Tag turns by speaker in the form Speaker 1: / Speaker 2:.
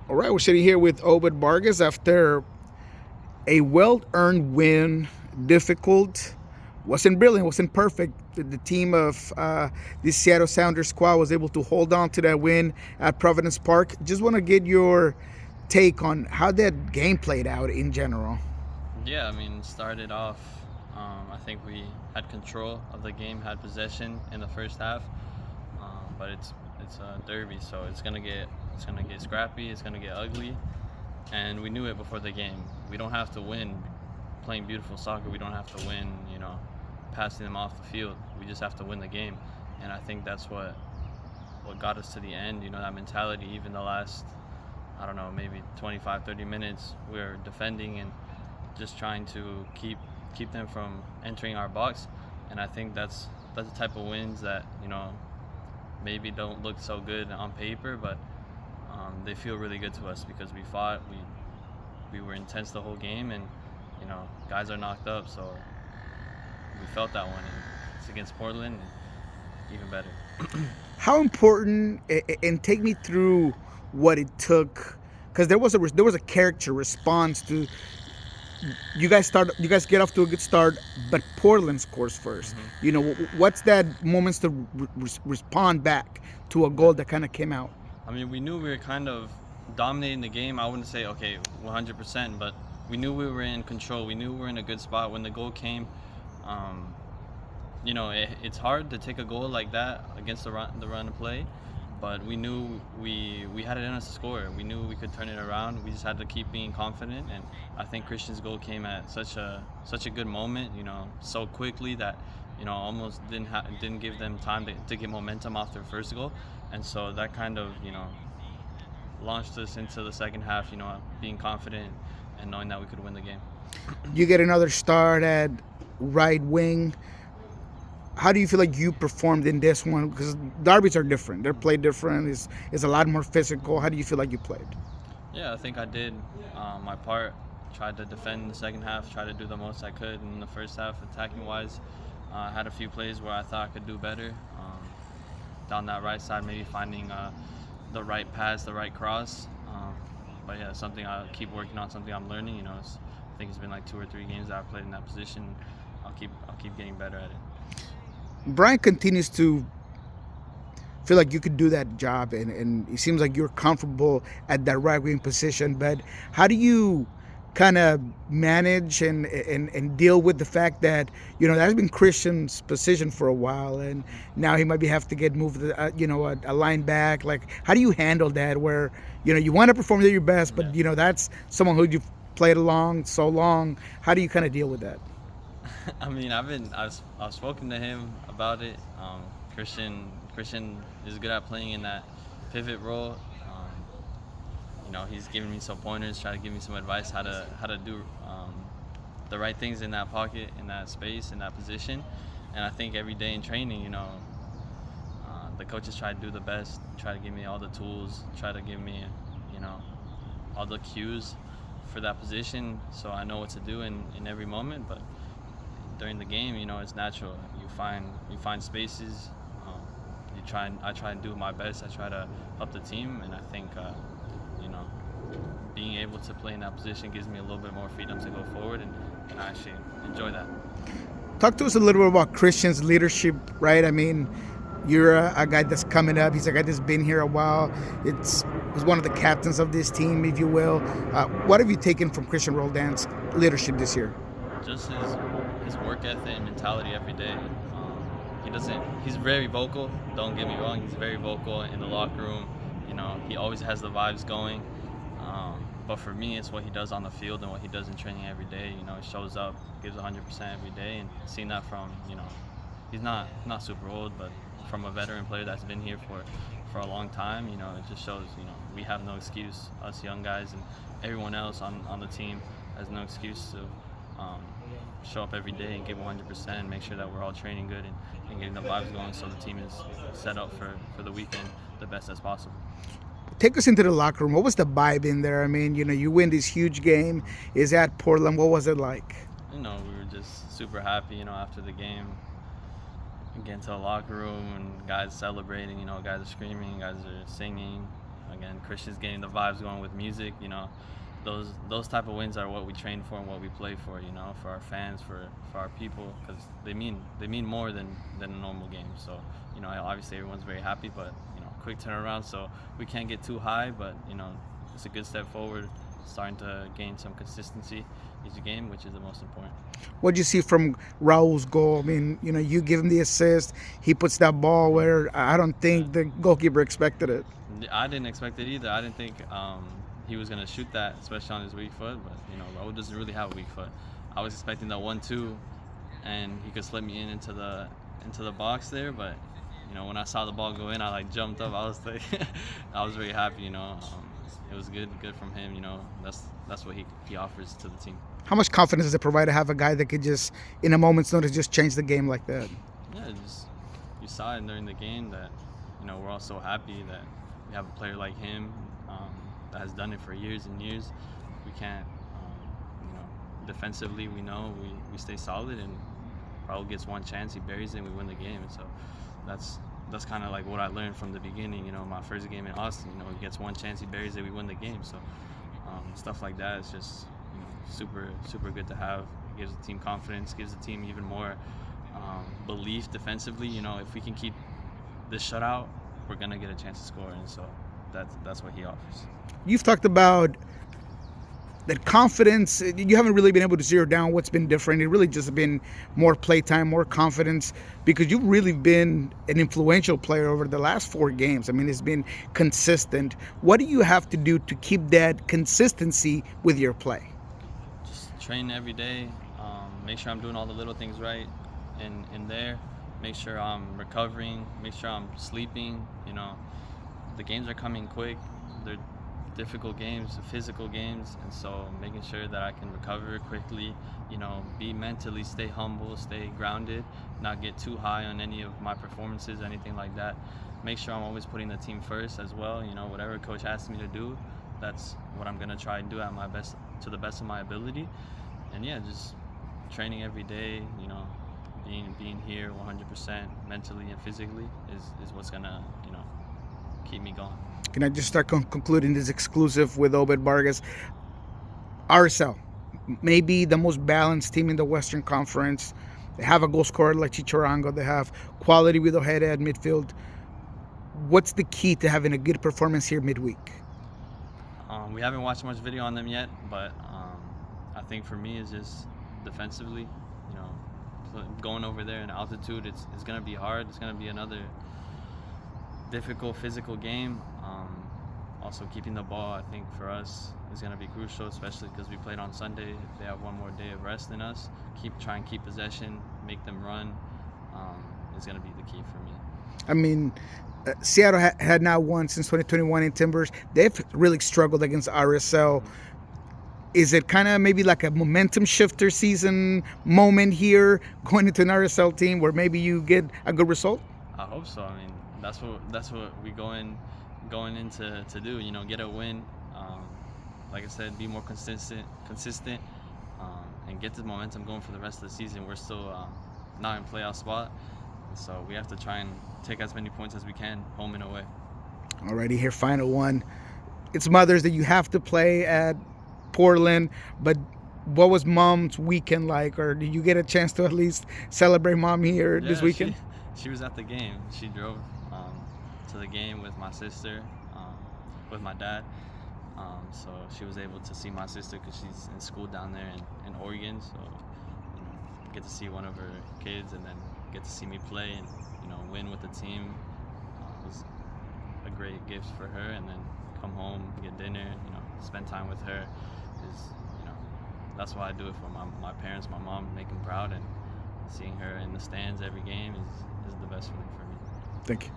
Speaker 1: All right, we're sitting here with Obed Vargas after a well-earned win. Difficult, wasn't brilliant, wasn't perfect. The team of the Seattle Sounders squad was able to hold on to that win at Providence Park. Just want to get your take on how that game played out in general.
Speaker 2: Yeah, I mean, started off. I think we had control of the game, had possession in the first half, but it's a derby, so it's gonna get scrappy, it's gonna get ugly, and we knew it before the game. We don't have to win playing beautiful soccer. We don't have to win, passing them off the field. We just have to win the game, and I think that's what got us to the end. That mentality. Even the last, I don't know, maybe 25, 30 minutes, we were defending and just trying to keep them from entering our box. And I think that's the type of wins that maybe don't look so good on paper, but they feel really good to us because we fought, we were intense the whole game, and guys are knocked up, so we felt that one. And it's against Portland, and even better.
Speaker 1: How important, and take me through what it took, because there was a character response to you guys get off to a good start, but Portland scores first.
Speaker 2: Hmm.
Speaker 1: What's that moments to respond back to a goal that kind of came out?
Speaker 2: I mean, we knew we were kind of dominating the game. I wouldn't say, okay, 100%, but we knew we were in control. We knew we were in a good spot when the goal came. Um, it's hard to take a goal like that against the run of play, but we knew we had it in us to score. We knew we could turn it around. We just had to keep being confident, and I think Christian's goal came at such a good moment. So quickly that almost didn't give them time to get momentum off their first goal, and so that kind of launched us into the second half. Being confident and knowing that we could win the game.
Speaker 1: You get another start at right wing. How do you feel like you performed in this one? Because derbies are different. They're played different. It's a lot more physical. How do you feel like you played?
Speaker 2: Yeah, I think I did my part. Tried to defend in the second half. Tried to do the most I could in the first half, attacking wise. Had a few plays where I thought I could do better. Down that right side, maybe finding the right pass, the right cross. But yeah, something I keep working on. Something I'm learning. I think it's been like 2 or 3 games that I've played in that position. I'll keep getting better at it.
Speaker 1: Brian continues to feel like you could do that job, and it seems like you're comfortable at that right wing position. But how do you kind of manage and deal with the fact that that's been Christian's position for a while, and now he might be have to get moved a line back? Like, how do you handle that where you want to perform at your best, but
Speaker 2: Yeah.
Speaker 1: that's someone who you've played along so long? How do you kind of deal with that?
Speaker 2: I mean, I've spoken to him about it. Christian is good at playing in that pivot role. He's giving me some pointers, trying to give me some advice how to do the right things in that pocket, in that space, in that position. And I think every day in training, the coaches try to do the best, try to give me all the tools, try to give me, you know, all the cues for that position, so I know what to do in every moment. But during the game, it's natural. You find spaces. I try and do my best. I try to help the team, and I think you know being able to play in that position gives me a little bit more freedom to go forward, and I actually enjoy that.
Speaker 1: Talk to us a little bit about Christian's leadership, right? I mean, you're a guy that's coming up. He's a guy that's been here a while. He's one of the captains of this team, if you will. What have you taken from Cristian Roldan's leadership this year?
Speaker 2: Just his work ethic and mentality every day. He's very vocal. Don't get me wrong. He's very vocal in the locker room. He always has the vibes going. But for me, it's what he does on the field and what he does in training every day. He shows up, gives 100% every day, and seeing that from, he's not super old, but from a veteran player that's been here for a long time, it just shows, we have no excuse, us young guys and everyone else on the team has no excuse to show up every day and give 100% and make sure that we're all training good and getting the vibes going, so the team is set up for the weekend the best as possible.
Speaker 1: Take us into the locker room. What was the vibe in there? I mean, you win this huge game. Is at Portland. What was it like?
Speaker 2: We were just super happy, after the game. Get into the locker room and guys celebrating, guys are screaming, guys are singing. again, Christian's getting the vibes going with music. Those type of wins are what we train for and what we play for. For our fans, for our people, because they mean more than a normal game. So obviously everyone's very happy, but quick turnaround. So we can't get too high, but it's a good step forward. Starting to gain some consistency each game, which is the most important.
Speaker 1: What did you see from Raul's goal? I mean, you give him the assist. He puts that ball where I don't think the goalkeeper expected it.
Speaker 2: I didn't expect it either. I didn't think he was going to shoot that, especially on his weak foot. But, Raul doesn't really have a weak foot. I was expecting that 1-2, and he could slip me into the box there. But, when I saw the ball go in, I jumped up. I was like, I was very happy. It was good from him. That's what he offers to the team.
Speaker 1: How much confidence does it provide to have a guy that could just, in a moment's notice, just change the game like that?
Speaker 2: Yeah, you saw it during the game that we're all so happy that we have a player like him that has done it for years and years. We can't, defensively we stay solid, and Raul gets one chance, he buries it, and we win the game. And so that's kind of like what I learned from the beginning. My first game in Austin, he gets one chance, he buries it, we win the game. So stuff like that is just super good to have. It gives the team confidence, gives the team even more belief defensively. If we can keep this shutout, we're gonna get a chance to score, and so that's what he offers.
Speaker 1: You've talked about that confidence. You haven't really been able to zero down what's been different. It really just been more playtime, more confidence, because you've really been an influential player over the last 4 games. I mean, it's been consistent. What do you have to do to keep that consistency with your play?
Speaker 2: Just train every day. Make sure I'm doing all the little things right in there. Make sure I'm recovering. Make sure I'm sleeping. The games are coming quick. They're difficult games, physical games, and so making sure that I can recover quickly, be mentally, stay humble, stay grounded, not get too high on any of my performances, anything like that. Make sure I'm always putting the team first as well. Whatever coach asks me to do, that's what I'm gonna try and do at my best, to the best of my ability. And yeah, just training every day, being here 100% mentally and physically is what's gonna keep me going.
Speaker 1: Can I just start concluding this exclusive with Obed Vargas? RSL, maybe the most balanced team in the Western Conference. They have a goal scorer like Chicharango. They have quality with Ojeda at midfield. What's the key to having a good performance here midweek?
Speaker 2: We haven't watched much video on them yet, but I think for me it's just defensively. Going over there in altitude, it's going to be hard. It's going to be another difficult physical game. Also keeping the ball, I think for us is going to be crucial, especially because we played on Sunday. They have one more day of rest than us. Try and keep possession, make them run. Is going to be the key for me.
Speaker 1: I mean, Seattle had not won since 2021 in Timbers. They've really struggled against RSL. Is it kind of maybe like a momentum shifter season moment here, going into an RSL team where maybe you get a good result?
Speaker 2: I hope so. I mean, that's what we going into to do. Get a win. Like I said, be more consistent, and get the momentum going for the rest of the season. We're still not in playoff spot, so we have to try and take as many points as we can, home and away.
Speaker 1: Alrighty, here, final one. It's Mother's Day. You have to play at Portland, but what was Mom's weekend like, or did you get a chance to at least celebrate Mom here this weekend?
Speaker 2: She was at the game. She drove to the game with my sister, with my dad. So she was able to see my sister because she's in school down there in Oregon. So get to see one of her kids and then get to see me play and win with the team. It was a great gift for her, and then come home, get dinner, spend time with her. That's why I do it for my parents, my mom, make them proud, and seeing her in the stands every game is the best feeling for me.
Speaker 1: Thank you.